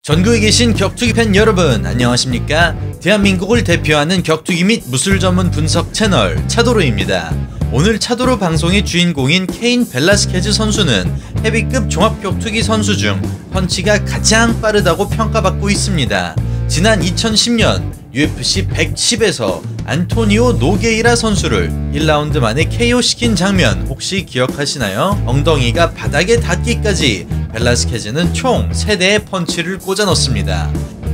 전국에 계신 격투기 팬 여러분 안녕하십니까? 대한민국을 대표하는 격투기 및 무술 전문 분석 채널 차도로입니다. 오늘 차도로 방송의 주인공인 케인 벨라스케즈 선수는 헤비급 종합격투기 선수 중 펀치가 가장 빠르다고 평가받고 있습니다. 지난 2010년 UFC 110에서 안토니오 노게이라 선수를 1라운드 만에 KO시킨 장면 혹시 기억하시나요? 엉덩이가 바닥에 닿기까지 벨라스케즈는 총 3대의 펀치를 꽂아 넣습니다.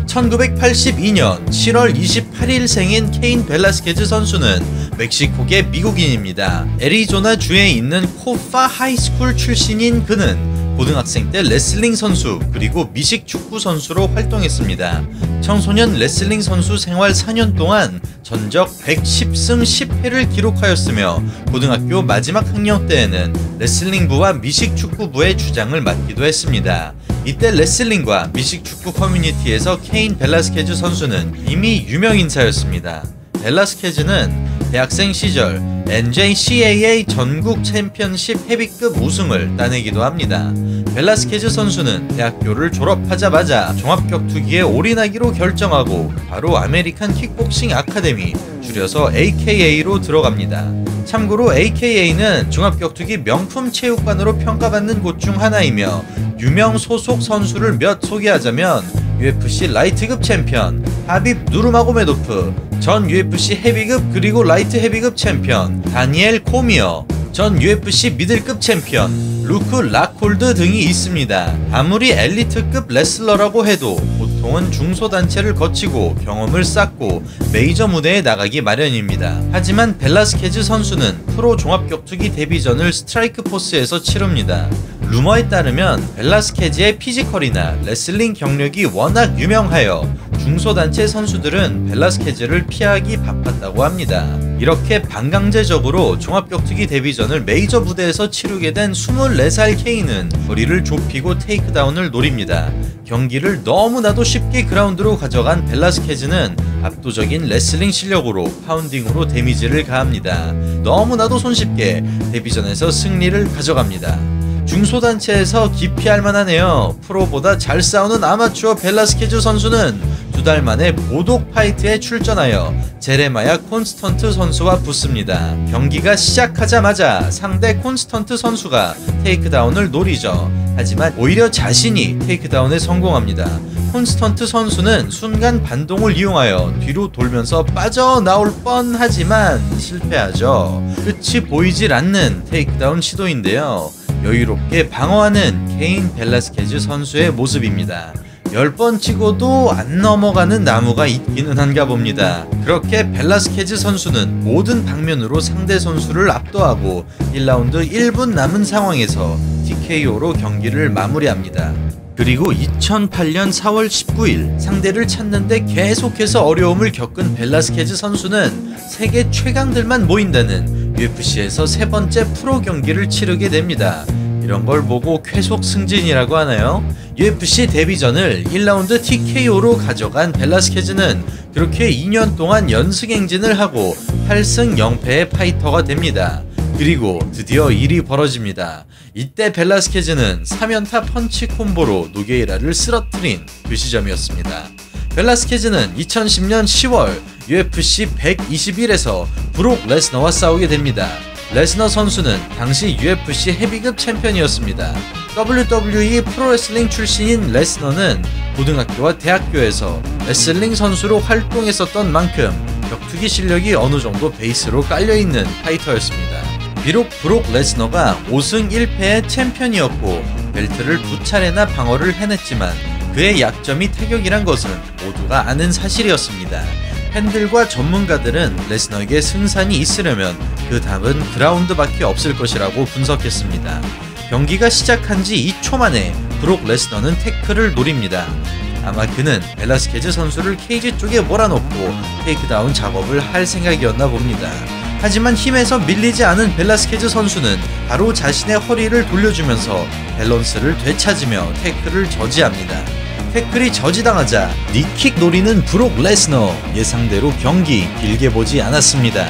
1982년 7월 28일 생인 케인 벨라스케즈 선수는 멕시코계 미국인입니다. 애리조나 주에 있는 코파 하이스쿨 출신인 그는 고등학생 때 레슬링 선수 그리고 미식 축구 선수로 활동했습니다. 청소년 레슬링 선수 생활 4년 동안 전적 110승 10패를 기록하였으며 고등학교 마지막 학년 때에는 레슬링부와 미식 축구부의 주장을 맡기도 했습니다. 이때 레슬링과 미식 축구 커뮤니티에서 케인 벨라스케즈 선수는 이미 유명 인사였습니다. 벨라스케즈는 대학생 시절 NJCAA 전국 챔피언십 헤비급 우승을 따내기도 합니다. 벨라스케즈 선수는 대학교를 졸업하자마자 종합격투기에 올인하기로 결정하고 바로 아메리칸 킥복싱 아카데미, 줄여서 AKA로 들어갑니다. 참고로 AKA는 종합격투기 명품 체육관으로 평가받는 곳 중 하나이며 유명 소속 선수를 몇 소개하자면 UFC 라이트급 챔피언 하빕 누르마고메도프, 전 UFC 헤비급 그리고 라이트 헤비급 챔피언 다니엘 코미어, 전 UFC 미들급 챔피언 루크 락홀드 등이 있습니다. 아무리 엘리트급 레슬러라고 해도 보통은 중소단체를 거치고 경험을 쌓고 메이저 무대에 나가기 마련입니다. 하지만 벨라스케즈 선수는 프로 종합격투기 데뷔전을 스트라이크 포스에서 치릅니다. 루머에 따르면 벨라스케즈의 피지컬이나 레슬링 경력이 워낙 유명하여 중소단체 선수들은 벨라스케즈를 피하기 바빴다고 합니다. 이렇게 반강제적으로 종합격투기 데뷔전을 메이저 무대에서 치르게 된 24살 케인은 거리를 좁히고 테이크다운을 노립니다. 경기를 너무나도 쉽게 그라운드로 가져간 벨라스케즈는 압도적인 레슬링 실력으로 파운딩으로 데미지를 가합니다. 너무나도 손쉽게 데뷔전에서 승리를 가져갑니다. 중소단체에서 기피할 만하네요. 프로보다 잘 싸우는 아마추어 벨라스케즈 선수는 2달 만에 보독 파이트에 출전하여 제레마야 콘스턴트 선수와 붙습니다. 경기가 시작하자마자 상대 콘스턴트 선수가 테이크다운을 노리죠. 하지만 오히려 자신이 테이크다운에 성공합니다. 콘스턴트 선수는 순간 반동을 이용하여 뒤로 돌면서 빠져나올 뻔하지만 실패하죠. 끝이 보이질 않는 테이크다운 시도인데요. 여유롭게 방어하는 케인 벨라스케즈 선수의 모습입니다. 10번 치고도 안 넘어가는 나무가 있기는 한가 봅니다. 그렇게 벨라스케즈 선수는 모든 방면으로 상대 선수를 압도하고 1라운드 1분 남은 상황에서 TKO로 경기를 마무리합니다. 그리고 2008년 4월 19일 상대를 찾는데 계속해서 어려움을 겪은 벨라스케즈 선수는 세계 최강들만 모인다는 UFC에서 3번째 프로 경기를 치르게 됩니다. 이런 걸 보고 쾌속 승진이라고 하나요? UFC 데뷔전을 1라운드 TKO로 가져간 벨라스케즈는 그렇게 2년 동안 연승행진을 하고 8승 0패의 파이터가 됩니다. 그리고 드디어 일이 벌어집니다. 이때 벨라스케즈는 3연타 펀치 콤보로 노게이라를 쓰러뜨린 그 시점이었습니다. 벨라스케즈는 2010년 10월 UFC 121에서 브록 레스너와 싸우게 됩니다. 레스너 선수는 당시 UFC 헤비급 챔피언이었습니다. WWE 프로레슬링 출신인 레스너는 고등학교와 대학교에서 레슬링 선수로 활동했었던 만큼 격투기 실력이 어느 정도 베이스로 깔려있는 파이터였습니다. 비록 브록 레스너가 5승 1패의 챔피언이었고 벨트를 2차례나 방어를 해냈지만 그의 약점이 타격이란 것은 모두가 아는 사실이었습니다. 팬들과 전문가들은 레스너에게 승산이 있으려면 그 답은 그라운드밖에 없을 것이라고 분석했습니다. 경기가 시작한 지 2초 만에 브록 레스너는 태클을 노립니다. 아마 그는 벨라스케즈 선수를 케이지 쪽에 몰아넣고 테이크다운 작업을 할 생각이었나 봅니다. 하지만 힘에서 밀리지 않은 벨라스케즈 선수는 바로 자신의 허리를 돌려주면서 밸런스를 되찾으며 태클을 저지합니다. 태클이 저지당하자 니킥 노리는 브록 레스너, 예상대로 경기 길게 보지 않았습니다.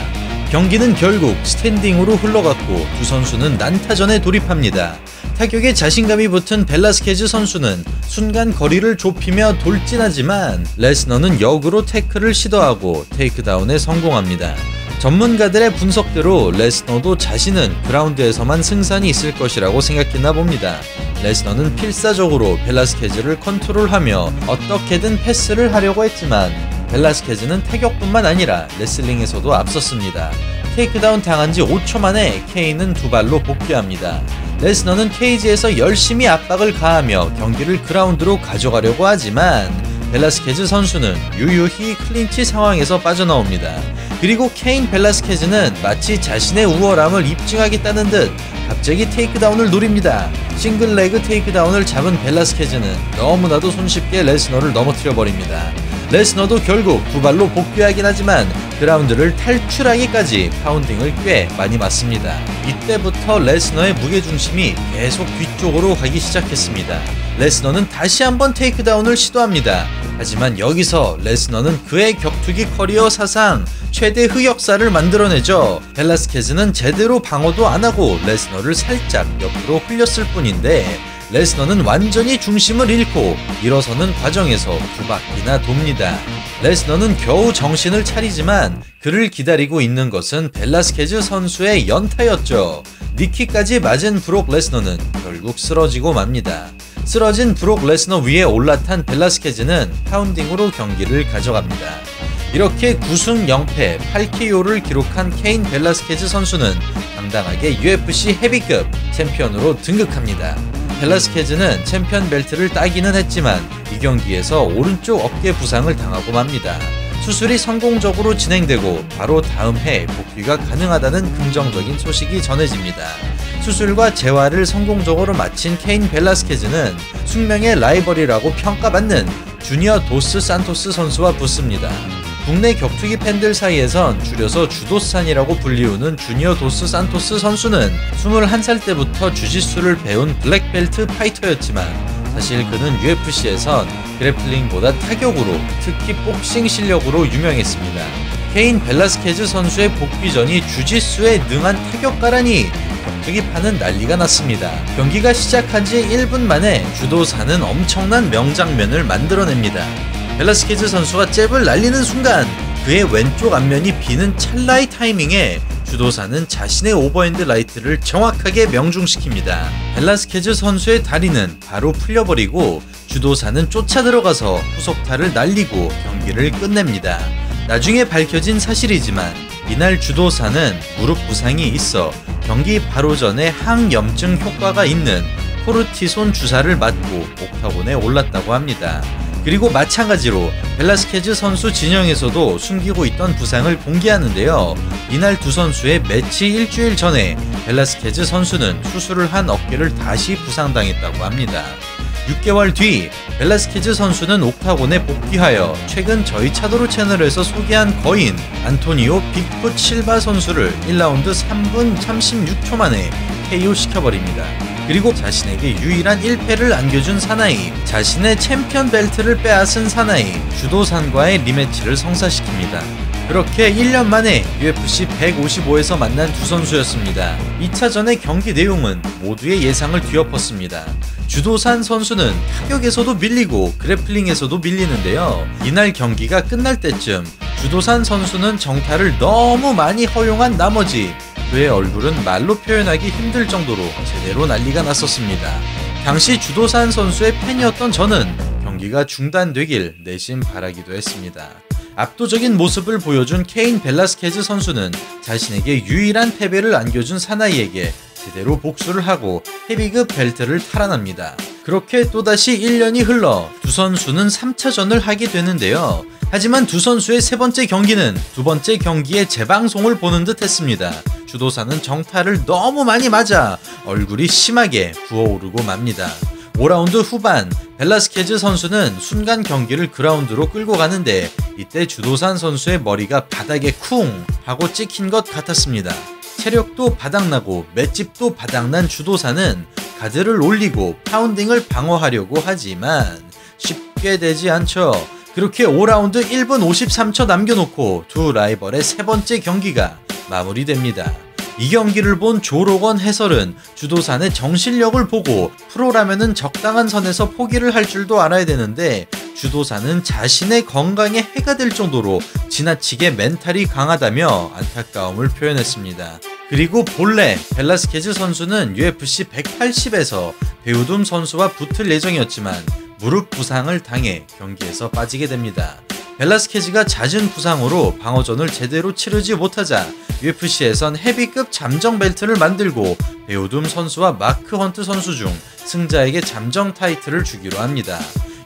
경기는 결국 스탠딩으로 흘러갔고 두 선수는 난타전에 돌입합니다. 타격에 자신감이 붙은 벨라스케즈 선수는 순간 거리를 좁히며 돌진하지만 레스너는 역으로 태클을 시도하고 테이크다운에 성공합니다. 전문가들의 분석대로 레스너도 자신은 그라운드에서만 승산이 있을 것이라고 생각했나 봅니다. 레스너는 필사적으로 벨라스케즈를 컨트롤하며 어떻게든 패스를 하려고 했지만 벨라스케즈는 타격뿐만 아니라 레슬링에서도 앞섰습니다. 테이크다운 당한 지 5초 만에 케인은 두 발로 복귀합니다. 레스너는 케이지에서 열심히 압박을 가하며 경기를 그라운드로 가져가려고 하지만 벨라스케즈 선수는 유유히 클린치 상황에서 빠져나옵니다. 그리고 케인 벨라스케즈는 마치 자신의 우월함을 입증하겠다는 듯 갑자기 테이크다운을 노립니다. 싱글레그 테이크다운을 잡은 벨라스케즈는 너무나도 손쉽게 레스너를 넘어뜨려 버립니다. 레스너도 결국 두 발로 복귀하긴 하지만 그라운드를 탈출하기까지 파운딩을 꽤 많이 맞습니다. 이때부터 레스너의 무게중심이 계속 뒤쪽으로 가기 시작했습니다. 레스너는 다시 한번 테이크다운을 시도합니다. 하지만 여기서 레스너는 그의 격투기 커리어 사상 최대 흑역사를 만들어내죠. 벨라스케즈는 제대로 방어도 안하고 레스너를 살짝 옆으로 흘렸을 뿐인데 레스너는 완전히 중심을 잃고 일어서는 과정에서 두 바퀴나 돕니다. 레스너는 겨우 정신을 차리지만 그를 기다리고 있는 것은 벨라스케즈 선수의 연타였죠. 니키까지 맞은 브록 레스너는 결국 쓰러지고 맙니다. 쓰러진 브록 레스너 위에 올라탄 벨라스케즈는 파운딩으로 경기를 가져갑니다. 이렇게 9승 0패 8KO를 기록한 케인 벨라스케즈 선수는 당당하게 UFC 헤비급 챔피언으로 등극합니다. 벨라스케즈는 챔피언 벨트를 따기는 했지만 이 경기에서 오른쪽 어깨 부상을 당하고 맙니다. 수술이 성공적으로 진행되고 바로 다음 해 복귀가 가능하다는 긍정적인 소식이 전해집니다. 수술과 재활을 성공적으로 마친 케인 벨라스케즈는 숙명의 라이벌이라고 평가받는 주니어 도스 산토스 선수와 붙습니다. 국내 격투기 팬들 사이에선 줄여서 주도산이라고 불리우는 주니어 도스 산토스 선수는 21살 때부터 주짓수를 배운 블랙벨트 파이터였지만 사실 그는 UFC에선 그래플링보다 타격으로, 특히 복싱 실력으로 유명했습니다. 케인 벨라스케즈 선수의 복귀전이 주짓수에 능한 타격가라니 격투기판은 난리가 났습니다. 경기가 시작한 지 1분 만에 주도사는 엄청난 명장면을 만들어냅니다. 벨라스케즈 선수가 잽을 날리는 순간 그의 왼쪽 앞면이 비는 찰나의 타이밍에 주도사는 자신의 오버핸드 라이트를 정확하게 명중시킵니다. 벨라스케즈 선수의 다리는 바로 풀려버리고 주도사는 쫓아 들어가서 후속타를 날리고 경기를 끝냅니다. 나중에 밝혀진 사실이지만 이날 주도사는 무릎 부상이 있어 경기 바로 전에 항염증 효과가 있는 코르티손 주사를 맞고 옥타곤에 올랐다고 합니다. 그리고 마찬가지로 벨라스케즈 선수 진영에서도 숨기고 있던 부상을 공개하는데요. 이날 두 선수의 매치 일주일 전에 벨라스케즈 선수는 수술을 한 어깨를 다시 부상당했다고 합니다. 6개월 뒤 벨라스케즈 선수는 옥타곤에 복귀하여 최근 저희 차도로 채널에서 소개한 거인 안토니오 빅풋 실바 선수를 1라운드 3분 36초 만에 KO 시켜버립니다. 그리고 자신에게 유일한 1패를 안겨준 사나이, 자신의 챔피언 벨트를 빼앗은 사나이 주도산과의 리매치를 성사시킵니다. 그렇게 1년 만에 UFC 155에서 만난 두 선수였습니다. 2차전의 경기 내용은 모두의 예상을 뒤엎었습니다. 주도산 선수는 타격에서도 밀리고 그래플링에서도 밀리는데요. 이날 경기가 끝날 때쯤 주도산 선수는 정타를 너무 많이 허용한 나머지 그의 얼굴은 말로 표현하기 힘들 정도로 제대로 난리가 났었습니다. 당시 주도산 선수의 팬이었던 저는 경기가 중단되길 내심 바라기도 했습니다. 압도적인 모습을 보여준 케인 벨라스케즈 선수는 자신에게 유일한 패배를 안겨준 사나이에게 제대로 복수를 하고 헤비급 벨트를 탈환합니다. 그렇게 또다시 1년이 흘러 두 선수는 3차전을 하게 되는데요. 하지만 두 선수의 세 번째 경기는 두 번째 경기의 재방송을 보는 듯 했습니다. 주도사는 정타를 너무 많이 맞아 얼굴이 심하게 부어오르고 맙니다. 5라운드 후반 벨라스케즈 선수는 순간 경기를 그라운드로 끌고 가는데 이때 주도산 선수의 머리가 바닥에 쿵 하고 찍힌 것 같았습니다. 체력도 바닥나고 맷집도 바닥난 주도사는 가드를 올리고 파운딩을 방어하려고 하지만 쉽게 되지 않죠. 그렇게 5라운드 1분 53초 남겨놓고 두 라이벌의 세 번째 경기가 마무리됩니다. 이 경기를 본 조로건 해설은 주도산의 정신력을 보고 프로라면은 적당한 선에서 포기를 할 줄도 알아야 되는데 주도산은 자신의 건강에 해가 될 정도로 지나치게 멘탈이 강하다며 안타까움을 표현했습니다. 그리고 본래 벨라스케즈 선수는 UFC 180에서 베우둠 선수와 붙을 예정이었지만 무릎 부상을 당해 경기에서 빠지게 됩니다. 벨라스케즈가 잦은 부상으로 방어전을 제대로 치르지 못하자 UFC에선 헤비급 잠정 벨트를 만들고 베우둠 선수와 마크 헌트 선수 중 승자에게 잠정 타이틀을 주기로 합니다.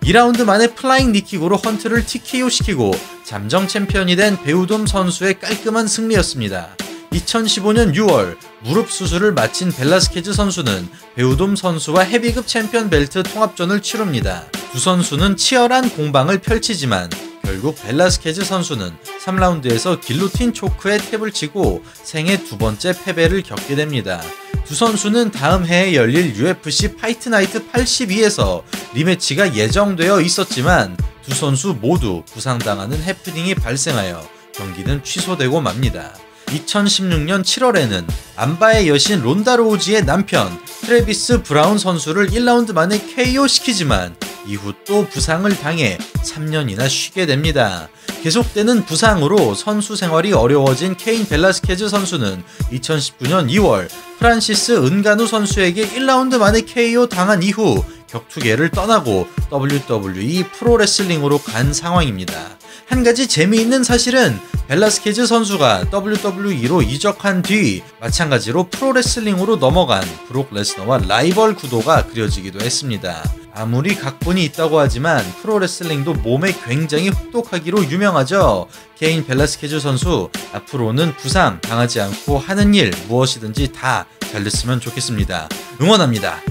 2라운드 만에 플라잉 니킥으로 헌트를 TKO 시키고 잠정 챔피언이 된 베우둠 선수의 깔끔한 승리였습니다. 2015년 6월 무릎 수술을 마친 벨라스케즈 선수는 베우둠 선수와 헤비급 챔피언 벨트 통합전을 치릅니다. 두 선수는 치열한 공방을 펼치지만 결국 벨라스케즈 선수는 3라운드에서 길로틴 초크에 탭을 치고 생애 두 번째 패배를 겪게 됩니다. 두 선수는 다음 해에 열릴 UFC 파이트 나이트 82에서 리매치가 예정되어 있었지만 두 선수 모두 부상당하는 해프닝이 발생하여 경기는 취소되고 맙니다. 2016년 7월에는 안바의 여신 론다 로우지의 남편 트래비스 브라운 선수를 1라운드 만에 KO 시키지만 이후 또 부상을 당해 3년이나 쉬게 됩니다. 계속되는 부상으로 선수 생활이 어려워진 케인 벨라스케즈 선수는 2019년 2월 프란시스 은가누 선수에게 1라운드 만에 KO 당한 이후 격투계를 떠나고 WWE 프로레슬링으로 간 상황입니다. 한 가지 재미있는 사실은 벨라스케즈 선수가 WWE로 이적한 뒤 마찬가지로 프로레슬링으로 넘어간 브록 레스너와 라이벌 구도가 그려지기도 했습니다. 아무리 각본이 있다고 하지만 프로레슬링도 몸에 굉장히 혹독하기로 유명하죠. 케인 벨라스케즈 선수 앞으로는 부상 당하지 않고 하는 일 무엇이든지 다 잘 됐으면 좋겠습니다. 응원합니다.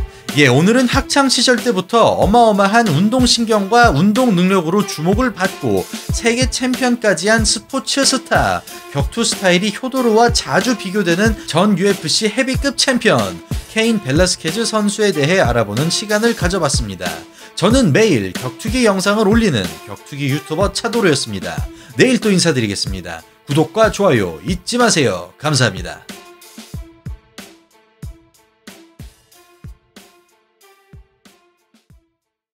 오늘은 학창시절 때부터 어마어마한 운동신경과 운동 능력으로 주목을 받고 세계 챔피언까지 한 스포츠 스타, 격투 스타일이 효도르와 자주 비교되는 전 UFC 헤비급 챔피언 케인 벨라스케즈 선수에 대해 알아보는 시간을 가져봤습니다. 저는 매일 격투기 영상을 올리는 격투기 유튜버 차도르였습니다. 내일 또 인사드리겠습니다. 구독과 좋아요 잊지 마세요. 감사합니다.